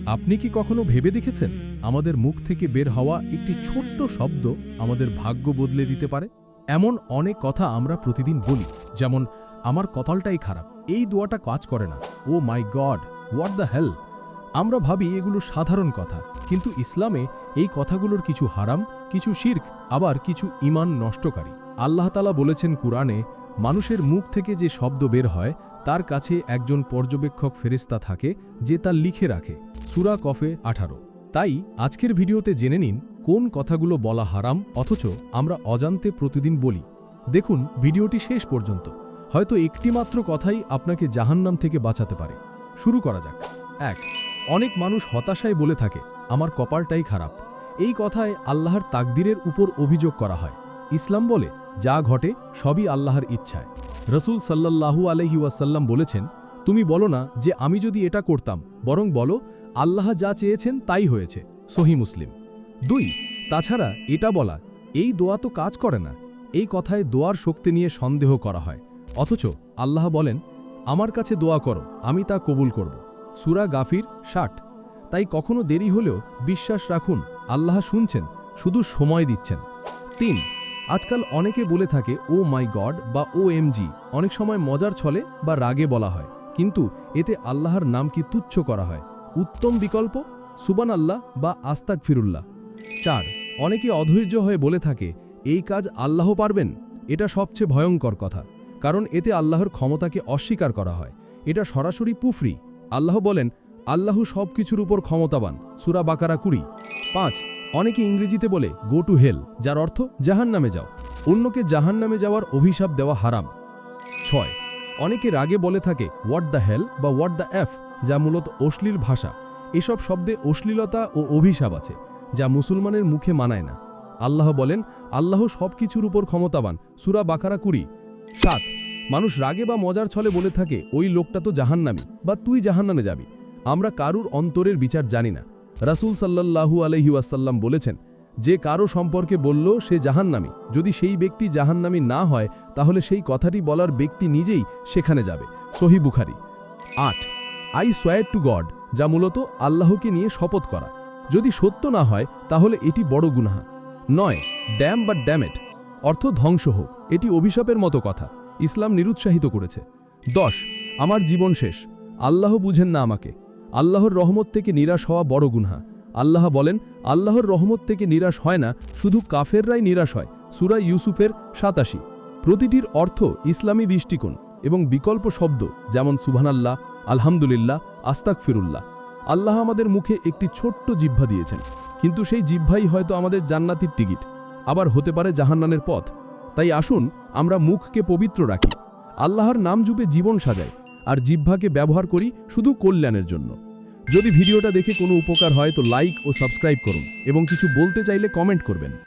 আপনি কি কখনো ভেবে দেখেছেন আমাদের মুখ থেকে বের হওয়া একটি ছোট্ট শব্দ আমাদের ভাগ্য বদলে দিতে পারে? এমন অনেক কথা আমরা প্রতিদিন বলি, যেমন আমার কপালটাই খারাপ, এই দোয়াটা কাজ করে না, ও মাই গড, হোয়াট দ্য হেল। আমরা ভাবি এগুলো সাধারণ কথা, কিন্তু ইসলামে এই কথাগুলোর কিছু হারাম, কিছু শিরক, আবার কিছু ঈমান নষ্টকারী। আল্লাহ তাআলা বলেছেন কুরআনে, মানুষের মুখ থেকে যে শব্দ বের হয় তার কাছে একজন পর্যবেক্ষক ফেরেশতা থাকে যে তা লিখে রাখে। সূরা কফে 18। তাই আজকের ভিডিওতে জেনে নিন কোন কথাগুলো বলা হারাম অথচ আমরা অজান্তে প্রতিদিন বলি। দেখুন ভিডিওটি শেষ পর্যন্ত, হয়তো একটিমাত্র কথাই আপনাকে জাহান্নাম থেকে বাঁচাতে পারে। শুরু করা যাক। 1। অনেক মানুষ হতাশায় বলে থাকে, আমার কপালটাই খারাপ। এই কথায় আল্লাহর তাকদিরের উপর অভিযোগ করা হয়। ইসলাম বলে, যা ঘটে সবই আল্লাহর ইচ্ছায়। রসুল সাল্লাল্লাহু আলাইহি ওয়াসাল্লাম বলেছেন, তুমি বলো না যে আমি যদি এটা করতাম, বরং বলো আল্লাহ যা চেয়েছেন তাই হয়েছে। সহিহ মুসলিম। 2। তাছাড়া এটা বলা, এই দোয়া তো কাজ করে না, এই কথায় দোয়ার শক্তি নিয়ে সন্দেহ করা হয়। অথচ আল্লাহ বলেন, আমার কাছে দোয়া করো, আমি তা কবুল করব। সূরা গাফির 60। তাই কখনো দেরি হলেও বিশ্বাস রাখুন, আল্লাহ শুনছেন, শুধু সময় দিচ্ছেন। 3। আজকাল অনেকে বলে থাকে ও মাই গড বা OMG, অনেক সময় মজার ছলে বা রাগে বলা হয়, কিন্তু এতে আল্লাহর নাম কি তুচ্ছ করা হয়। উত্তম বিকল্প সুবহানাল্লাহ বা আস্তাগফিরুল্লাহ। 4। অনেকে অধৈর্য হয়ে বলে থাকে, এই কাজ আল্লাহ পারবেন। এটা সবচেয়ে ভয়ঙ্কর কথা, কারণ এতে আল্লাহর ক্ষমতাকে অস্বীকার করা হয়। এটা সরাসরি কুফরি। আল্লাহ বলেন, আল্লাহ সব কিছুর উপর ক্ষমতাবান। সূরা বাকারা 20। 5। অনেকে ইংরেজিতে বলে গো টু হেল, যার অর্থ জাহান্নামে যাও। অন্যকে জাহান্নামে যাওয়ার অভিশাপ দেওয়া হারাম। 6। অনেকে রাগে বলে থাকে হোয়াট দ্য হেল বা হোয়াট দ্য এফ, যা মূলত অশ্লীল ভাষা। এসব শব্দে অশ্লীলতা ও অভিশাপ আছে, যা মুসলমানের মুখে মানায় না। আল্লাহ বলেন, আল্লাহ সব কিছুর উপর ক্ষমতাবান। সূরা বাকারা 20। 7। মানুষ রাগে বা মজার ছলে বলে থাকে, ওই লোকটা তো জাহান্নামী বা তুই জাহান্নামে যাবি। আমরা কারুর অন্তরের বিচার জানি না। রাসূল সাল্লাল্লাহু আলাইহি ওয়াসাল্লাম বলেছেন, যে কারো সম্পর্কে বলল সে জাহান্নামী, যদি সেই ব্যক্তি জাহান্নামী না হয় তাহলে সেই কথাটি বলার ব্যক্তি নিজেই সেখানে যাবে। সহিহ Bukhari. 8। I swear two god, যা মূলত আল্লাহকে নিয়ে শপথ করা। যদি সত্য না হয় তাহলে এটি বড় গুনাহ। 9। ড্যাম বা ড্যামেট, অর্থ ধ্বংস হোক, এটি অভিশাপের মতো কথা, ইসলাম নিরুৎসাহিত করেছে। 10। আমার জীবন শেষ, আল্লাহ বুঝেন না আমাকে। আল্লাহর রহমত থেকে নিরাশ হওয়া বড় গুনাহ। আল্লাহ বলেন, আল্লাহর রহমত থেকে নিরাশ হয় না, শুধু কাফেররাই নিরাশ হয়। সূরা ইউসুফের 87। প্রতিটির অর্থ ইসলামী দৃষ্টিকোণ এবং বিকল্প শব্দ, যেমন সুবহানাল্লাহ, আলহামদুলিল্লাহ, আস্তাগফিরুল্লাহ। আল্লাহ আমাদের মুখে একটি ছোট্ট জিহ্বা দিয়েছেন, কিন্তু সেই জিহ্বাই হয়তো আমাদের জান্নাতের টিকিট, আবার হতে পারে জাহান্নামের পথ। তাই আসুন আমরা মুখকে পবিত্র রাখি, আল্লাহর নাম জপে জীবন সাজাই, আর জিহ্বাকে ব্যবহার করি শুধু কল্যাণের জন্য। যদি ভিডিওটা দেখে কোনো উপকার হয় তো লাইক ও সাবস্ক্রাইব করুন, এবং কিছু বলতে চাইলে কমেন্ট করবেন।